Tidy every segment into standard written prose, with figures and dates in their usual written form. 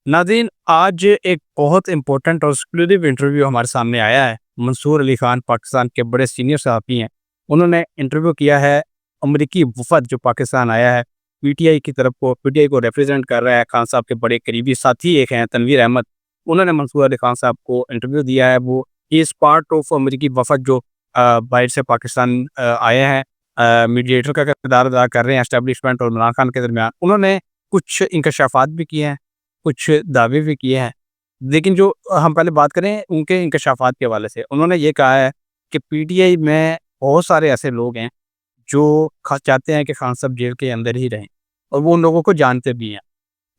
नाज़रीन, आज एक बहुत इम्पोर्टेंट और एक्सक्लूसिव इंटरव्यू हमारे सामने आया है। मंसूर अली खान पाकिस्तान के बड़े सीनियर सहाफ़ी हैं। उन्होंने इंटरव्यू किया है अमरीकी वफ़द जो पाकिस्तान आया है, पीटीआई को रिप्रेज़ेंट कर रहा है। खान साहब के बड़े करीबी साथी एक हैं तनवीर अहमद। उन्होंने मंसूर अली खान साहब को इंटरव्यू दिया है। वो ही इज़ पार्ट ऑफ अमरीकी वफ़द जो बाहर से पाकिस्तान आए हैं। मीडिएटर का किरदार अदा कर रहे हैं एस्टेब्लिशमेंट और इमरान खान के दरमियान। उन्होंने कुछ इंकशाफ़ात भी किए हैं, कुछ दावे भी किए हैं। लेकिन जो हम पहले बात करें उनके इंकशाफ़ात के हवाले से, उन्होंने ये कहा है कि पीटीआई में बहुत सारे ऐसे लोग हैं जो चाहते हैं कि खान साहब जेल के अंदर ही रहें और वो उन लोगों को जानते भी हैं।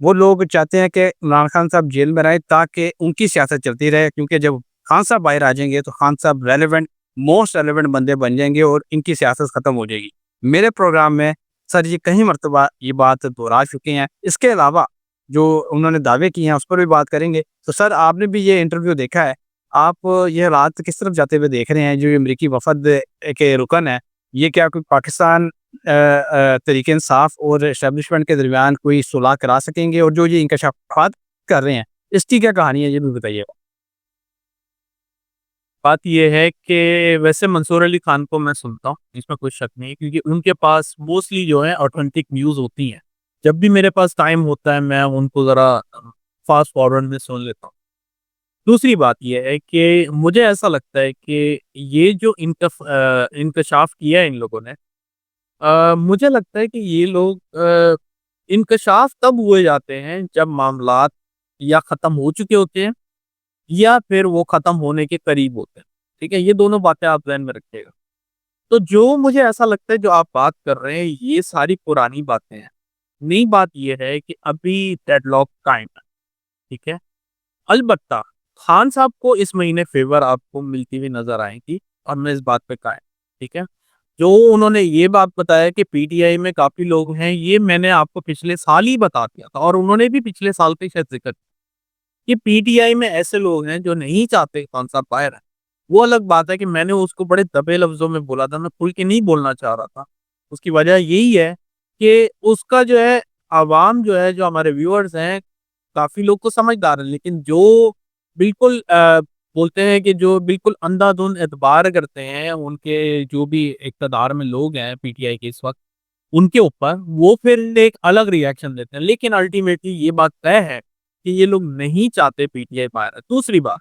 वो लोग चाहते हैं कि इमरान खान साहब जेल में रहें ताकि उनकी सियासत चलती रहे, क्योंकि जब खान साहब बाहर आ जाएँगे तो खान साहब मोस्ट रेलेवेंट बंदे बन जाएँगे और इनकी सियासत ख़त्म हो जाएगी। मेरे प्रोग्राम में सर जी कई मर्तबा ये बात दोहरा चुके हैं। इसके अलावा जो उन्होंने दावे किए हैं उस पर भी बात करेंगे। तो सर, आपने भी ये इंटरव्यू देखा है, आप ये हालात किस तरफ जाते हुए देख रहे हैं? जो ये अमरीकी वफ़द के रुकन है, ये क्या कोई पाकिस्तान तहरीक-ए-इंसाफ और एस्टेब्लिशमेंट के दरमियान कोई सुलह करा सकेंगे? और जो ये इंकशाफ़ात कर रहे हैं, इसकी क्या कहानी है, ये भी बताइएगा? बात ये है कि वैसे मंसूर अली खान को मैं सुनता हूँ, इसमें कोई शक नहीं है क्योंकि उनके पास मोस्टली जो है ऑथेंटिक न्यूज़ होती हैं। जब भी मेरे पास टाइम होता है मैं उनको ज़रा फ़ास्ट फॉरवर्ड में सुन लेता हूँ। दूसरी बात ये है कि मुझे ऐसा लगता है कि ये जो इंकशाफ किया है इन लोगों ने, मुझे लगता है कि ये लोग इंकशाफ तब हुए जाते हैं जब मामलात या ख़त्म हो चुके होते हैं या फिर वो ख़त्म होने के करीब होते हैं। ठीक है? ये दोनों बातें आप ज़हन में रखिएगा। तो जो मुझे ऐसा लगता है जो आप बात कर रहे हैं ये सारी पुरानी बातें हैं। नई बात ये है कि अभी डेडलॉक कायम है। ठीक है? अलबत्ता खान साहब को इस महीने फ़ेवर आपको मिलती हुई नज़र आएगी और मैं इस बात पे कायम। ठीक है? जो उन्होंने ये बात बताया कि पीटीआई में काफ़ी लोग हैं, ये मैंने आपको पिछले साल ही बता दिया था और उन्होंने भी पिछले साल पे शायद ज़िक्र कि पीटीआई में ऐसे लोग हैं जो नहीं चाहते खान साहब बाहर आएँ। वो अलग बात है कि मैंने उसको बड़े दबे लफ्ज़ों में बोला था, मैं खुल के नहीं बोलना चाह रहा था। उसकी वजह यही है कि उसका जो है आवाम जो है, जो हमारे व्यूअर्स हैं, काफ़ी लोग तो समझदार हैं, लेकिन जो बिल्कुल बोलते हैं कि जो बिल्कुल अंधाधुंध एतबार करते हैं, उनके जो भी इक़्तिदार में लोग हैं पीटीआई के इस वक़्त, उनके ऊपर, वो फिर एक अलग रिएक्शन देते हैं। लेकिन अल्टीमेटली ये बात तय है कि ये लोग नहीं चाहते पीटीआई बाहर आए। दूसरी बात,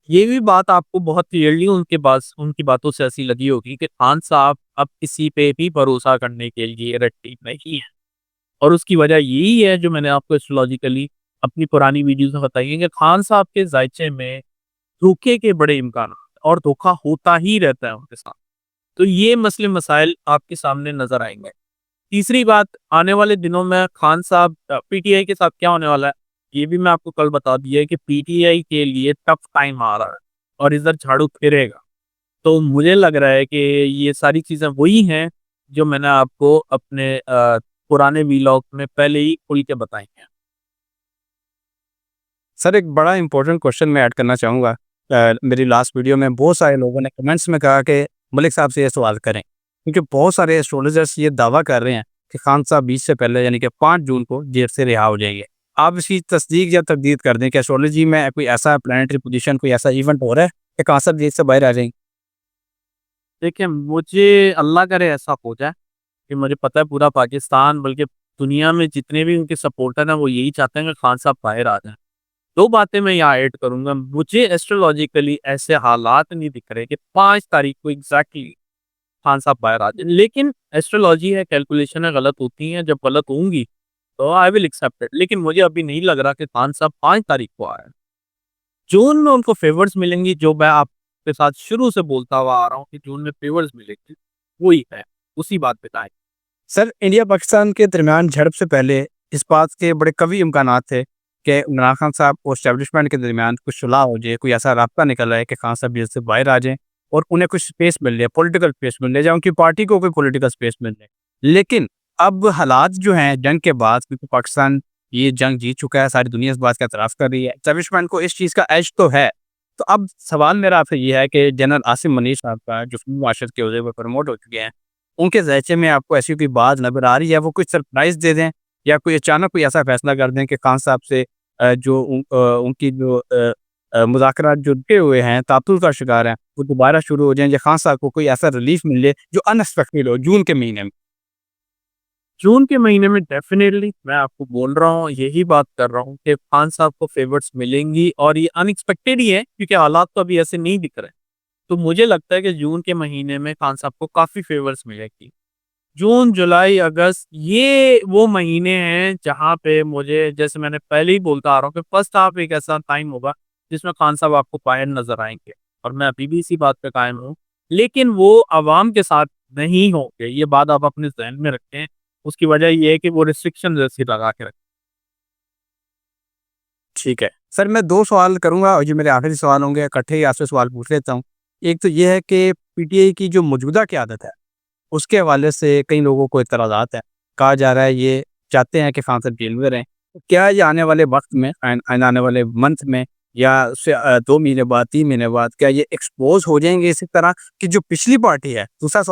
ये भी बात आपको बहुत क्लियरली उनकी बातों से ऐसी लगी होगी कि खान साहब अब किसी पे भी भरोसा करने के लिए रट्टी नहीं है। और उसकी वजह यही है जो मैंने आपको एस्ट्रोलॉजिकली अपनी पुरानी वीडियोज़ में बताई है कि खान साहब के ज़ायचे में धोखे के बड़े इम्कान और धोखा होता ही रहता है उनके साथ। तो ये मसले मसाइल आपके सामने नज़र आएँगे। तीसरी बात, आने वाले दिनों में खान साहब पीटीआई के साथ क्या होने वाला है, ये भी मैं आपको कल बता दिया है कि पीटीआई के लिए टफ टाइम आ रहा है और इधर झाड़ू फिरेगा। तो मुझे लग रहा है कि ये सारी चीज़ें वही हैं, जो मैंने आपको अपने पुराने व्लॉग में पहले ही खुल के बताई हैं। सर, एक बड़ा इंपॉर्टेंट क्वेश्चन मैं ऐड करना चाहूँगा। मेरी लास्ट वीडियो में बहुत सारे लोगों ने कमेंट्स में कहा कि मलिक साहब से ये सवाल करें, क्योंकि बहुत सारे एस्ट्रोलॉजर्स ये दावा कर रहे हैं कि खान साहब 20 से पहले यानी कि 5 जून को जेल से रिहा हो जाएंगे। आप इसकी तस्दीक या तकदीद कर दें कि एस्ट्रोलॉजी में कोई ऐसा प्लानेटरी पोजीशन, कोई ऐसा इवेंट हो रहा है कि खान साहब जेल से बाहर आ जाएंगे? देखिए, मुझे अल्लाह करे ऐसा हो जाए कि मुझे पता है पूरा पाकिस्तान बल्कि दुनिया में जितने भी उनके सपोर्टर हैं, वो यही चाहते हैं कि खान साहब बाहर आ जाएँ। 2 बातें मैं यहाँ ऐड करूँगा। मुझे एस्ट्रोलॉजिकली ऐसे हालात नहीं दिख रहे कि 5 तारीख को एग्ज़ैक्टली खान साहब बाहर आ जाएँ। लेकिन एस्ट्रोलॉजी है, कैलकुलेशनें गलत होती हैं, जब गलत होंगी तो आई विल एक्सेप्ट इट। लेकिन मुझे अभी नहीं लग रहा कि खान साहब 5 तारीख को आए। जून में उनको फेवर्स मिलेंगी, जो मैं आपके साथ शुरू से बोलता हुआ आ रहा हूँ कि जून में फेवर्स मिलेंगी, वही है, उसी बात पे आए। सर, इंडिया पाकिस्तान के दरमियान झड़प से पहले इस बात के बड़े कवी इम्कानात थे कि इमरान खान साहब और एस्टेब्लिशमेंट के दरमियान कुछ सुलह हो जाए, कोई ऐसा राब्ता निकल आए कि खान साहब जेल से बाहर आ जाएँ और उन्हें कुछ स्पेस मिल जाए, पॉलिटिकल स्पेस मिल जाए या उनकी पार्टी को कोई पॉलिटिकल स्पेस मिल जाए। लेकिन अब हालात जो हैं जंग के बाद, क्योंकि पाकिस्तान ये जंग जीत चुका है, सारी दुनिया इस बात का एतराफ़ कर रही है, एस्टेब्लिशमेंट को इस चीज़ का एज तो है। तो अब सवाल मेरा आपसे ये है कि जनरल आसिम मनीर साहब का जो फ़िल्म मार्शल के ओहदे पर प्रमोट हो चुके हैं, उनके ज़हचे में आपको ऐसी कोई बात नज़र आ रही है, वो कुछ सरप्राइज़ दे दें या कोई अचानक कोई ऐसा फ़ैसला कर दें कि खान साहब से उनकी जो मुज़ाकरात जो रुके हुए हैं, तातुल का शिकार हैं, वो दोबारा शुरू हो जाएँ या खान साहब को कोई ऐसा रिलीफ़ मिल जाए जो अनएक्सपेक्टेड हो जून के महीने में? जून के महीने में डेफ़िनेटली मैं आपको बोल रहा हूँ, यही बात कर रहा हूँ कि खान साहब को फ़ेवर्स मिलेंगी और ये अनएक्सपेक्टेड ही है क्योंकि हालात तो अभी ऐसे नहीं दिख रहे। तो मुझे लगता है कि जून के महीने में खान साहब को काफ़ी फ़ेवर्स मिलेगी। जून, जुलाई, अगस्त ये वो महीने हैं जहाँ पे मुझे जैसे मैंने पहले ही बोलता आ रहा हूँ कि फर्स्ट हाफ एक ऐसा टाइम होगा जिसमें खान साहब आपको कायम नज़र आएँगे और मैं अभी भी इसी बात पे कायम हूँ। लेकिन वो अवाम के साथ नहीं होंगे, ये बात आप अपने ज़हन में रखें। उसकी वजह ये है कि वो रिस्ट्रिक्शन जैसी लगा के रखें। ठीक है। सर मैं 2 सवाल करूँगा और ये मेरे आखिरी सवाल होंगे, इकट्ठे ही आपसे सवाल पूछ लेता हूँ। एक तो ये है कि पीटीआई की जो मौजूदा क़यादत है, उसके हवाले से कई लोगों को इतराज़ात हैं। कहा जा रहा है ये चाहते हैं कि खान साहब जेल में रहें। तो क्या ये आने वाले वक़्त में आने वाले मंथ में या उससे 2 महीने बाद, 3 महीने बाद क्या ये एक्सपोज़ हो जाएँगे इसी तरह कि जो पिछली पार्टी है दूसरा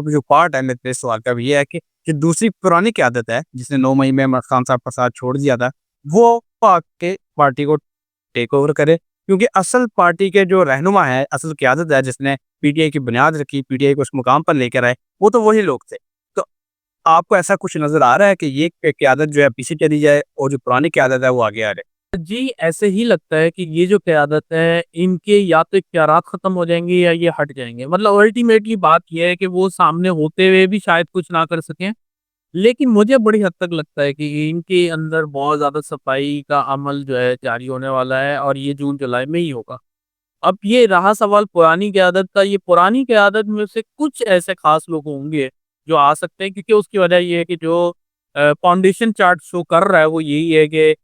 जो पार्ट है मेरे सवाल का भी ये है कि जो दूसरी पुरानी क़यादत है, जिसने 9 मई में इमरान खान साहब का साथ छोड़ दिया था, वो आके पार्टी को टेक ओवर करे क्योंकि असल पार्टी के जो रहनुमा है, असल क़यादत है जिसने पीटीआई की बुनियाद रखी, पीटीआई को उस मुकाम पर लेकर आए, वो तो वही लोग थे। तो आपको ऐसा कुछ नज़र आ रहा है कि ये क़यादत जो है पीछे चली जाए और जो पुरानी क़यादत है वो आगे आ जाए? जी, ऐसे ही लगता है कि ये जो क़यादत है, इनके या तो इख्तियारात ख़त्म हो जाएँगे या ये हट जाएँगे। मतलब अल्टीमेटली बात ये है कि वो सामने होते हुए भी शायद कुछ ना कर सकें। लेकिन मुझे बड़ी हद तक लगता है कि इनके अंदर बहुत ज़्यादा सफाई का अमल जो है जारी होने वाला है और ये जून-जुलाई में ही होगा। अब ये रहा सवाल पुरानी क़यादत का, ये पुरानी क़यादत में से कुछ ऐसे ख़ास लोग होंगे जो आ सकते हैं क्योंकि उसकी वजह ये है कि जो फाउंडेशन चार्ट शो कर रहा है वो यही है कि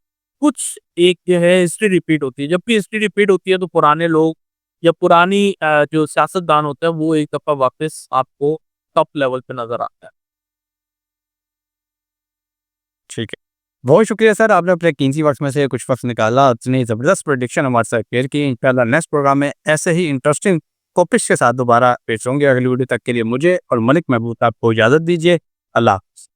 कुछ एक जो है हिस्ट्री रिपीट होती है। जब भी हिस्ट्री रिपीट होती है तो पुराने लोग या पुरानी जो सियासतदान होते हैं वो एक दफ़ा वापस आपको टॉप लेवल पे नज़र आता है। ठीक है। बहुत शुक्रिया सर, आपने अपने कीमती वक़्त में से कुछ वक़्त निकाला, इतनी ज़बरदस्त प्रेडिक्शन हमारे साथ शेयर की। इंशाल्लाह नेक्स्ट प्रोग्राम में ऐसे ही इंटरेस्टिंग टॉपिक्स के साथ दोबारा पेश होंगे। अगली वीडियो तक के लिए मुझे और मलिक महबूब साहब को इजाज़त दीजिए। अल्लाह हाफ़िज़।